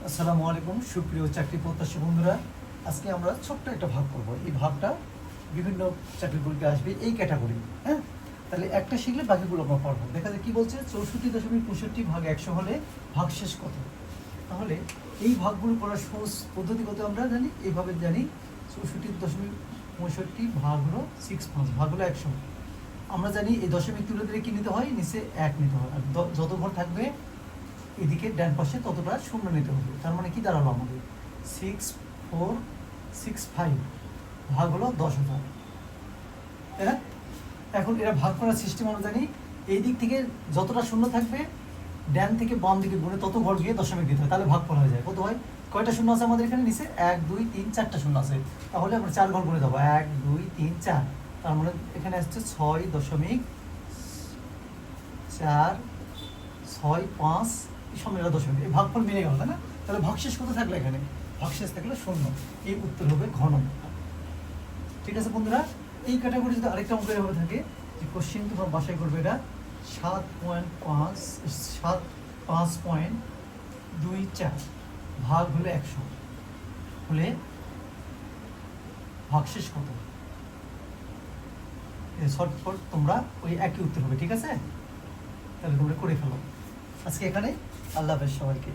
আসসালামু আলাইকুম সুপ্রিয় চাকরি প্রত্যাশী বন্ধুরা। আজকে আমরা ছোট্ট একটা ভাগ করব। এই ভাগটা বিভিন্ন চাকরিগুলোকে আসবে এই ক্যাটাগরি। হ্যাঁ, তাহলে একটা শিখলে বাকিগুলো আমরা পারবো। দেখা যায় কি বলছে, 64.65 ভাগ 100 হলে ভাগশেষ কত। তাহলে এই ভাগগুলো করার সহজ পদ্ধতি কত আমরা জানি, এইভাবে জানি। 64.65 ভাগ হলো 65, ভাগ হলো 100। আমরা জানি এই দশমিক তুলে দিলে কি নিতে হয়, নিচে 1 নিতে হয়, আর যত ঘর থাকবে এদিকে ডান পাশে ততটা শূন্য নিতে হবে। তার মানে কি দাঁড়ালো আমাদের 6465 ভাগ হলো 10,000, তাই না? এখন এরা ভাগ করার সিস্টেম আমরা জানি, এই দিক থেকে যতটা শূন্য থাকবে ডান থেকে বাম দিকে গুণে তত ঘর গিয়ে দশমিক দিতে হয়, তাহলে ভাগফল হয়ে যায়। কত হয়, কয়টা শূন্য আছে আমাদের এখানে, নিচে 1 2 3 4টা শূন্য আছে, তাহলে আমরা 4 ঘর গুণে দেবো 1 2 3 4। তার মানে এখানে আসছে 6.465 সম্মিলিত দশমিক, এই ভাগফল মিলে গেল, তাই না? তাহলে ভাগশেষ কত থাকলো এখানে, ভাগশেষ থাকলে শূন্য। এই উত্তর হবে ঘন। ঠিক আছে বন্ধুরা, এই ক্যাটাগরি যদি আরেকটা অঙ্ক এভাবে থাকে যে কোশ্চেন তোমরা বাসায় করবে, এটা 7.5.24 ভাগ হলে 100 হলে ভাগশেষ কত। শর্টফট তোমরা ওই একই উত্তর হবে। ঠিক আছে, তাহলে তোমরা করে ফেলো। আজকে এখানে, আল্লাহ হাফেজ সবাইকে।